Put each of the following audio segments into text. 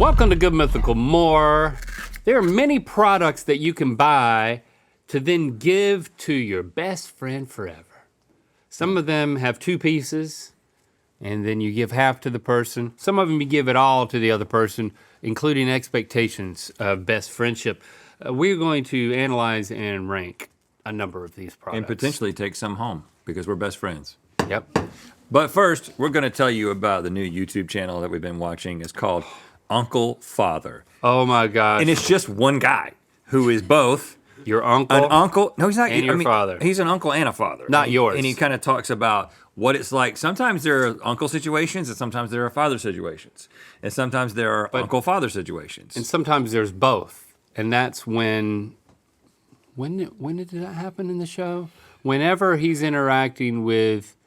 Welcome to Good Mythical More. There are many products that you can buy to then give to your best friend forever. Some of them have 2 pieces, and then you give half to the person. Some of them you give it all to the other person, including expectations of best friendship. We're going to analyze and rank a number of these products. And potentially take some home, because we're best friends. Yep. But first, we're gonna tell you about the new YouTube channel that we've been watching. It's called Uncle Father. Oh my gosh. And it's just one guy who is both your uncle. An uncle. No, he's not. And your father. He's an uncle and a father. Not yours. And he kind of talks about what it's like. Sometimes there are uncle situations, and sometimes there are father situations. And sometimes there are uncle-father situations. And sometimes there's both. And that's when did that happen in the show? Whenever he's interacting with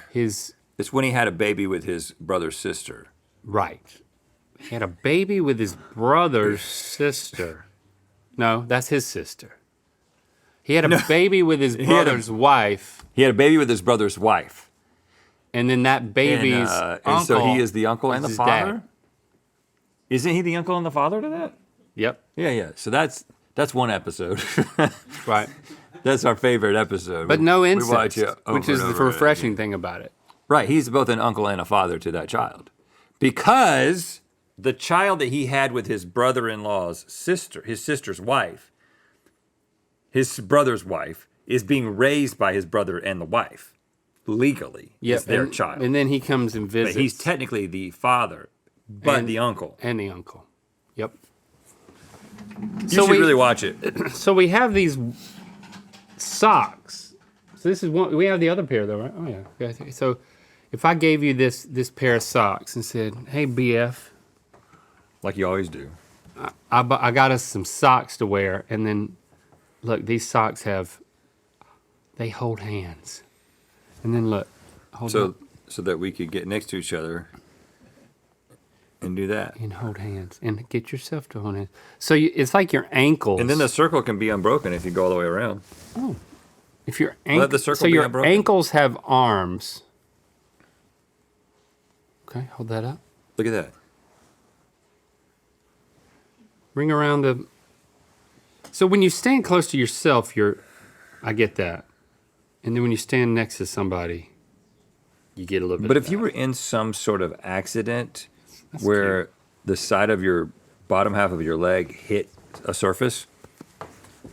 his... It's when he had a baby with his brother's sister. Right. He had a baby with his brother's sister. No, that's his sister. He had a baby with his brother's wife. He had a baby with his brother's wife. And then that baby's uncle. And so he is the uncle and the father? Dad. Isn't he the uncle and the father to that? Yep. Yeah. So that's one episode. Right. That's our favorite episode. But no incest, which is the refreshing thing about it. Right, he's both an uncle and a father to that child. Because the child that he had with his brother-in-law's sister, his sister's wife, his brother's wife, is being raised by his brother and the wife. Legally, it's their child. And then he comes and visits. But he's technically the father, but the uncle. And the uncle, yep. You should really watch it. So we have these socks. So this is one, we have the other pair though, right? Oh yeah. So if I gave you this pair of socks and said, hey BF. Like you always do. I got us some socks to wear, and then look, these socks they hold hands. And then look, so that we could get next to each other and do that. And hold hands, and get yourself to hold hands. So it's like your ankles. And then the circle can be unbroken if you go all the way around. Oh. If your let the circle be unbroken. Ankles have arms. Okay, hold that up. Look at that. Ring around the... So when you stand close to yourself, I get that. And then when you stand next to somebody, you get a little bit But of if you that. were in some sort of accident where the side of your bottom half of your leg hit a surface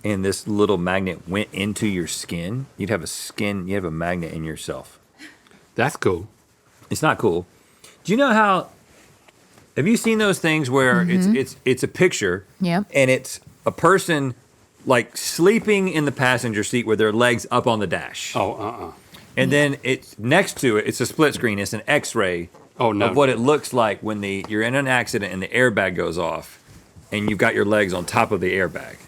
and this little magnet went into your skin, you'd have a magnet in yourself. That's cool. It's not cool. Do you know how... Have you seen those things where it's a picture and it's a person like sleeping in the passenger seat with their legs up on the dash? Oh, And then it's next to it, it's a split screen, it's an X-ray of what it looks like when you're in an accident and the airbag goes off and you've got your legs on top of the airbag.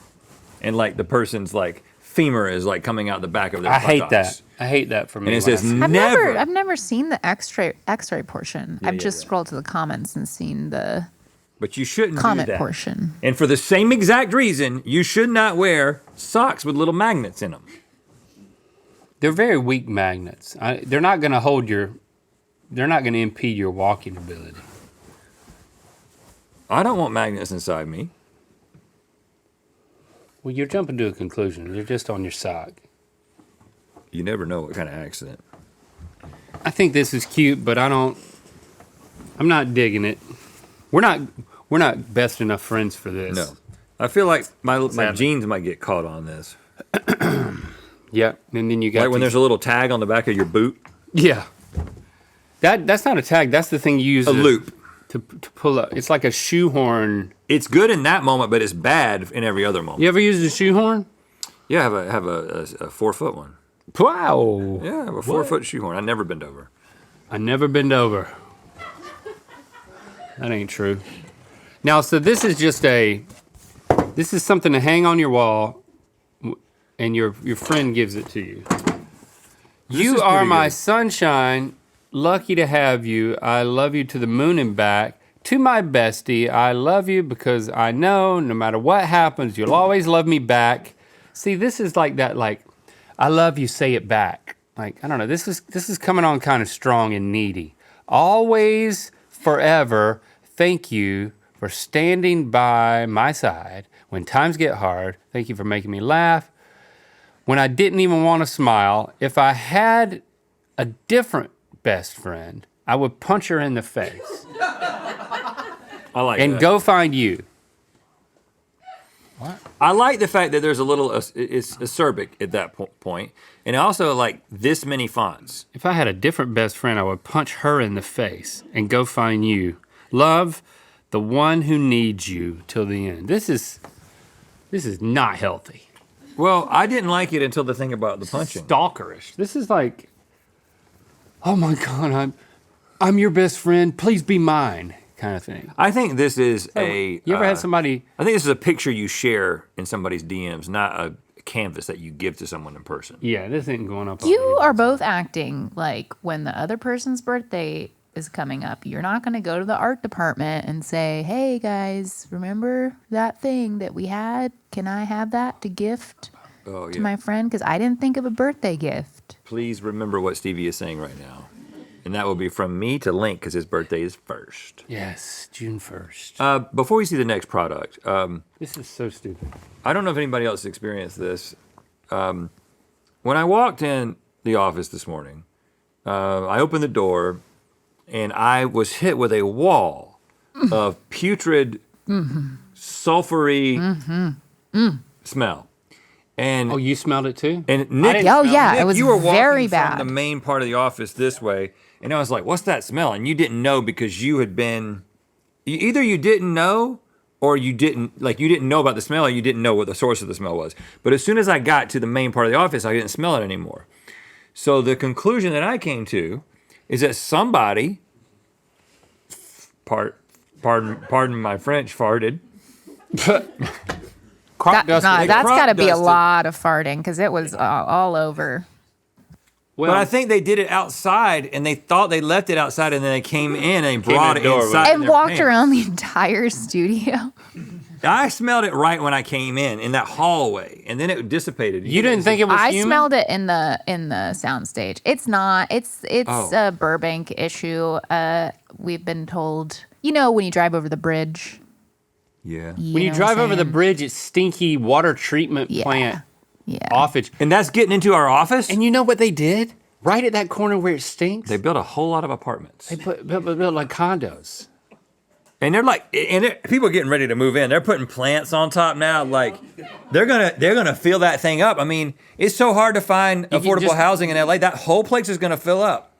And like the person's like femur is like coming out the back of their buttocks. I hate that for me. And it says I've never seen the X-ray portion. I've just scrolled to the comments and seen the But you shouldn't comment do that. portion. And for the same exact reason, you should not wear socks with little magnets in them. They're very weak magnets. They're not going to they're not going to impede your walking ability. I don't want magnets inside me. Well, you're jumping to a conclusion. You're just on your sock. You never know what kind of accident. I think this is cute, but I'm not digging it. We're not best enough friends for this. No. I feel like my jeans might get caught on this. Yeah, and then you got like when there's a little tag on the back of your boot. Yeah. That's not a tag. That's the thing you use. A loop. To pull up. It's like a shoehorn. It's good in that moment, but it's bad in every other moment. You ever used a shoehorn? Yeah, I have a 4-foot one. Wow. Yeah, I have a 4-foot shoehorn. I never bend over. I never bend over. That ain't true. Now, so this is something to hang on your wall, and your friend gives it to you. You are my sunshine. Lucky to have you. I love you to the moon and back. To my bestie, I love you because I know no matter what happens, you'll always love me back. See, this is like that, like, I love you, say it back. Like, I don't know, this is coming on kind of strong and needy. Always, forever, thank you for standing by my side when times get hard. Thank you for making me laugh when I didn't even want to smile. If I had a different best friend, I would punch her in the face. I like and that. go find you. What? I like the fact that there's a little, it's acerbic at that point. And also like this many fonts. If I had a different best friend, I would punch her in the face and go find you. Love, the one who needs you till the end. This is not healthy. Well, I didn't like it until the thing about the punching. Stalkerish. This is like, oh my God, I'm your best friend. Please be mine, kind of thing. I think this is You ever had somebody? I think this is a picture you share in somebody's DMs, not a canvas that you give to someone in person. Yeah, this ain't going up. You are both acting like when the other person's birthday is coming up, you're not going to go to the art department and say, hey guys, remember that thing that we had? Can I have that to gift to my friend? Because I didn't think of a birthday gift. Please remember what Stevie is saying right now. And that will be from me to Link because his birthday is first. Yes, June 1st. Before we see the next product. This is so stupid. I don't know if anybody else experienced this. When I walked in the office this morning, I opened the door and I was hit with a wall of putrid, sulfury smell. And oh, you smelled it too? And Nick, it was you were very walking bad. from the main part of the office this way, and I was like, "What's that smell?" And you didn't know because you had been, either you didn't know or you didn't know about the smell, or you didn't know what the source of the smell was. But as soon as I got to the main part of the office, I didn't smell it anymore. So the conclusion that I came to is that somebody, pardon my French, farted. That's got to be a lot of farting because it was all over. Well, but I think they did it outside, and they thought they left it outside, and then they came in and they brought it inside and walked around the entire studio. I smelled it right when I came in that hallway, and then it dissipated. You didn't think it was human? I smelled it in the soundstage. It's not. It's a Burbank issue. We've been told. You know, when you drive over the bridge. Yeah. When you drive over the bridge, it's stinky water treatment plant. Yeah. Office. And that's getting into our office? And you know what they did? Right at that corner where it stinks? They built a whole lot of apartments. They built like condos. And they're like, people are getting ready to move in. They're putting plants on top now. Like, they're gonna fill that thing up. I mean, it's so hard to find affordable housing in LA. That whole place is gonna fill up.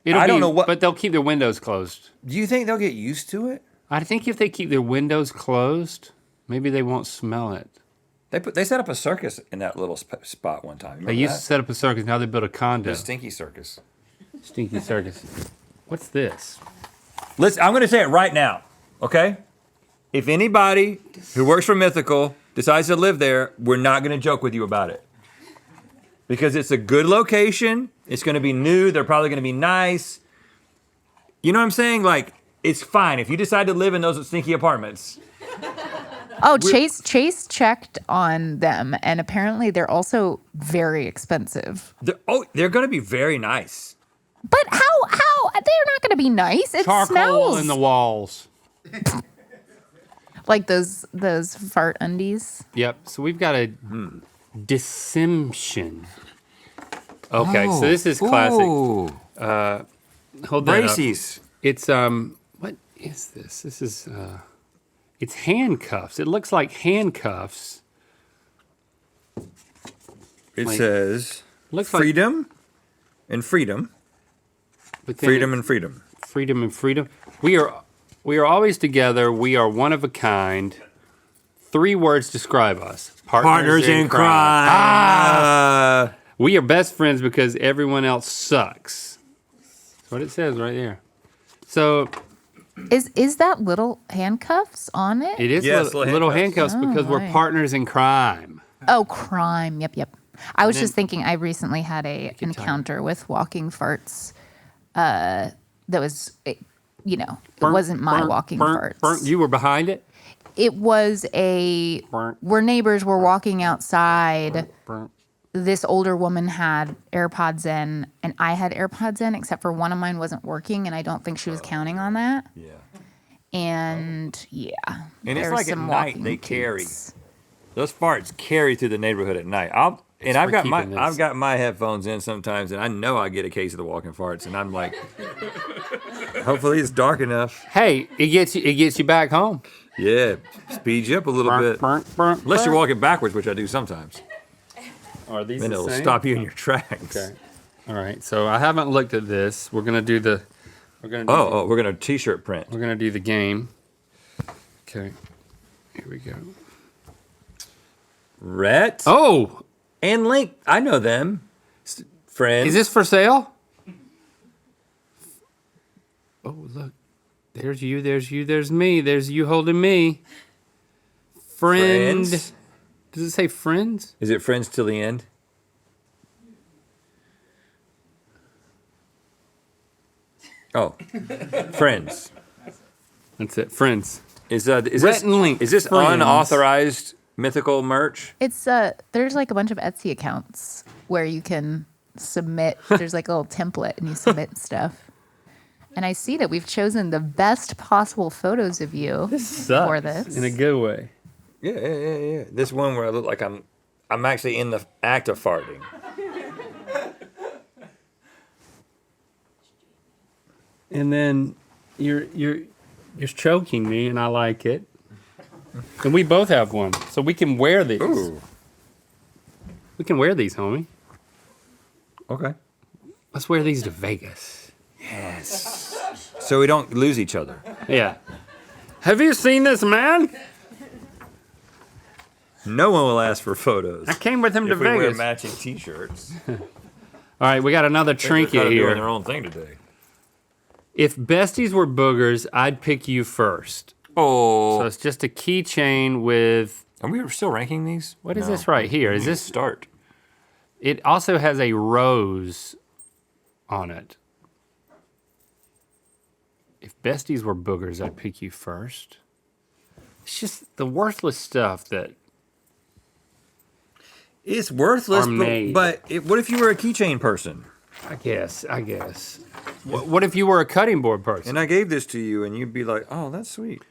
I don't know what. But they'll keep their windows closed. Do you think they'll get used to it? I think if they keep their windows closed, maybe they won't smell it. They set up a circus in that little spot one time. They used to set up a circus. Now they built a condo. The Stinky Circus. Stinky Circus. What's this? Listen, I'm going to say it right now, okay? If anybody who works for Mythical decides to live there, we're not going to joke with you about it. Because it's a good location. It's going to be new. They're probably going to be nice. You know what I'm saying? Like, it's fine. If you decide to live in those stinky apartments. Oh, Chase checked on them, and apparently they're also very expensive. They're going to be very nice. But how? They're not going to be nice. It Charcoal smells. in the walls. Like those fart undies. Yep. So we've got a dissimtion. Okay, so this is classic. Hold that Braces. up. It's what is this? This is it's handcuffs. It looks like handcuffs. It says looks freedom and freedom. Freedom and freedom. Freedom and freedom. We are always together. We are one of a kind. 3 words describe us. Partners in crime. We are best friends because everyone else sucks. That's what it says right there. So is that little handcuffs on it? it is little handcuffs because we're partners in crime. Oh, crime. Yep. I was just thinking I recently had a encounter with walking farts. That was, it wasn't my walking farts. You were behind it? It was where neighbors were walking outside. This older woman had AirPods in, and I had AirPods in, except for one of mine wasn't working, and I don't think she was counting on that. Yeah. And yeah, And it's there's like at some night walking they carry. toots. Those farts carry through the neighborhood at night. I've for got keeping this. I've got my headphones in sometimes, and I know I get a case of the walking farts, and I'm like, hopefully it's dark enough. Hey, it gets you back home. Yeah, speeds you up a little bit. Unless you're walking backwards, which I do sometimes. Are these Then the it'll same? stop you in your tracks. Okay. All right. So I haven't looked at this. We're gonna do the. We're gonna. Do We're gonna t-shirt print. We're gonna do the game. Okay. Here we go. Rhett Oh, and Link, I know them. Friends. is this for sale? Oh, look. There's you. There's you. There's me. There's you holding me. Friend. Friends? Does it say friends? Is it friends till the end? Oh, friends. That's it. Friends. Is Rhett this and Link, is this friends. unauthorized mythical merch? It's there's like a bunch of Etsy accounts where you can submit. There's like a little template and you submit stuff. And I see that we've chosen the best possible photos of you Sucks for this. in a good way. Yeah. This one where I look like I'm actually in the act of farting. And then you're choking me, and I like it. And we both have one, so we can wear these. Ooh. We can wear these, homie. Okay. Let's wear these to Vegas. So we don't lose each other. Yeah. Have you seen this man? No one will ask for photos. I came with him If to we wear Vegas. matching T-shirts. All right, we got another They're trinket kind of doing their here. own thing today. If besties were boogers, I'd pick you first. Oh. So it's just a keychain with. Are we still ranking these? What is No. this right here? Is We need this? to start? It also has a rose on it. If besties were boogers, I'd pick you first. It's just the worthless stuff that. It's worthless, Are made. but what if you were a keychain person? I guess. What if you were a cutting board person? And I gave this to you, and you'd be like, "Oh, that's sweet."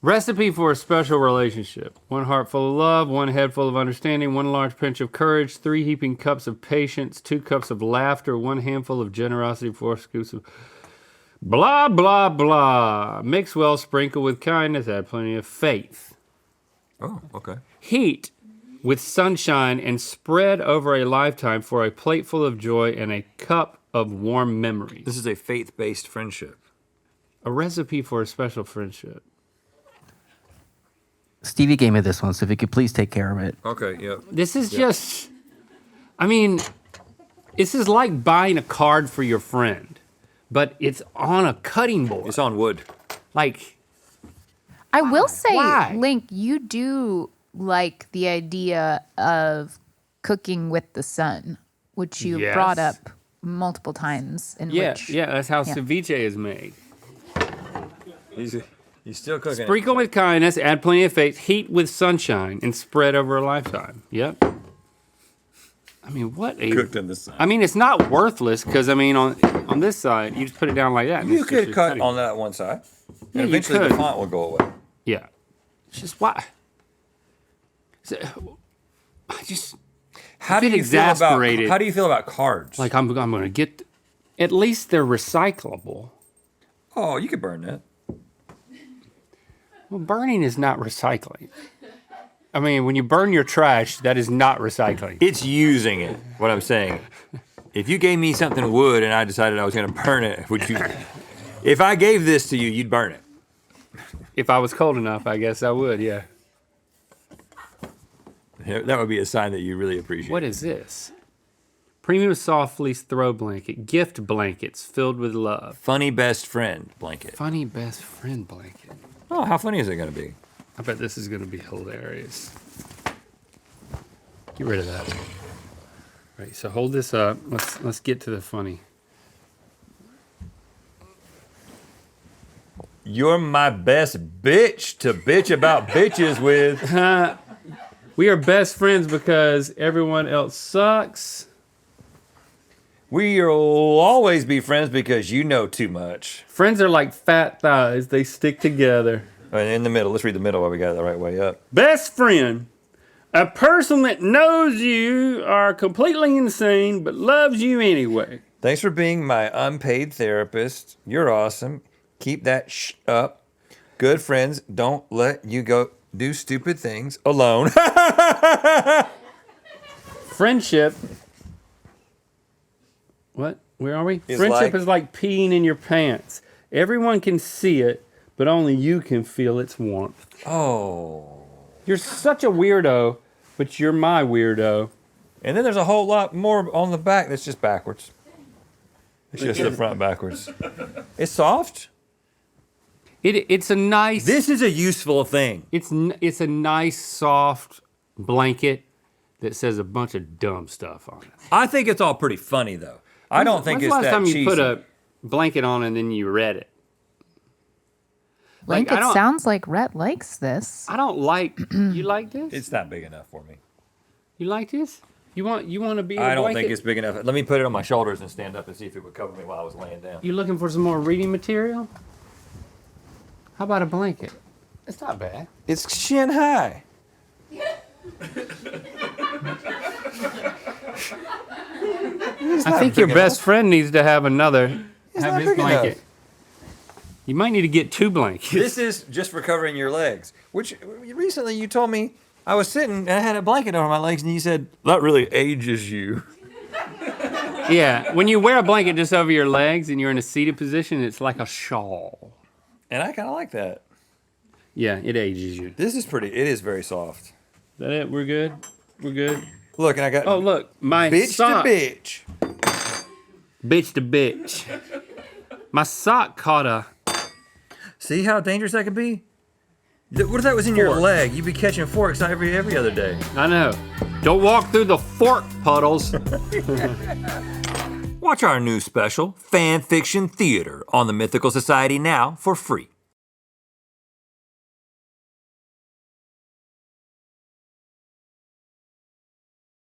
Recipe for a special relationship. 1 heart full of love, 1 head full of understanding, 1 large pinch of courage, 3 heaping cups of patience, 2 cups of laughter, 1 handful of generosity, 4 scoops of blah, blah, blah. Mix well, sprinkle with kindness, add plenty of faith. Oh, okay. Heat with sunshine and spread over a lifetime for a plateful of joy and a cup of warm memories. This is a faith-based friendship. A recipe for a special friendship. Stevie gave me this one, so if you could please take care of it. Okay, yeah. This is just, I mean, this is like buying a card for your friend, but it's on a cutting board. It's on wood. Like, I will say, Why? Link, you do like the idea of cooking with the sun, which you Yes. brought up multiple times. In yeah, which, yeah, that's how yeah. ceviche is made. He's still cooking. Sprinkle with kindness, add plenty of faith, heat with sunshine, and spread over a lifetime. Yep. I mean, what a... Cooked in the sun. I mean, it's not worthless, because, I mean, on this side, you just put it down like that. and You it's just could your cut cutting. on that one side. Yeah, And you eventually the could. font will go away. Yeah. It's just why. I just How get exasperated. How do you feel about cards? like I'm going to get. At least they're recyclable. oh, you could burn that. Well, burning is not recycling. I mean, when you burn your trash, that is not recycling. It's using it. What I'm saying. If you gave me something wood and I decided I was going to burn it, would you? If I gave this to you, you'd burn it. If I was cold enough, I guess I would. Yeah. That would be a sign that you really appreciate. What is this? Premium soft fleece throw blanket, gift blankets filled with love. Funny best friend blanket. Funny best friend blanket. Oh, how funny is it going to be? I bet this is going to be hilarious. Get rid of that. Right, so hold this up. Let's get to the funny. You're my best bitch to bitch about bitches with. We are best friends because everyone else sucks. We'll always be friends because you know too much. Friends are like fat thighs. They stick together. And in the middle, let's read the middle while we got it the right way up. Best friend. A person that knows you are completely insane but loves you anyway. Thanks for being my unpaid therapist. You're awesome. Keep that up. Good friends don't let you go do stupid things alone. Friendship. What? Where are we? Is Friendship like- is like peeing in your pants. Everyone can see it, but only you can feel its warmth. Oh. You're such a weirdo, but you're my weirdo. And then there's a whole lot more on the back that's just backwards. It's just the front backwards. It's soft. It's a nice. This is a useful thing. It's a nice soft blanket that says a bunch of dumb stuff on it. I think it's all pretty funny though. I don't think When's it's the last that time cheesy. you put a blanket on and then you read it? Like, I it don't- sounds like Rhett likes this. I don't like. You like this? It's not big enough for me. You like this? You want to be? I a don't blanket? think it's big enough. Let me put it on my shoulders and stand up and see if it would cover me while I was laying down. You looking for some more reading material? How about a blanket? It's not bad. It's shin high. I think your best friend needs to have another. Have not his big blanket. enough. You might need to get 2 blankets. This is just for covering your legs. Which recently you told me I was sitting and I had a blanket over my legs and you said, that really ages you. Yeah, when you wear a blanket just over your legs and you're in a seated position, it's like a shawl. And I kind of like that. Yeah, it ages you. This is pretty, it is very soft. Is that it? We're good? We're good? Look, and I got Oh, look, my bitch sock. to bitch. Bitch to bitch. My sock caught a... See how dangerous that could be? What if that was in your Fork. leg? You'd be catching forks every other day. I know. Don't walk through the fork puddles. Watch our new special, Fan Fiction Theater, on the Mythical Society now for free.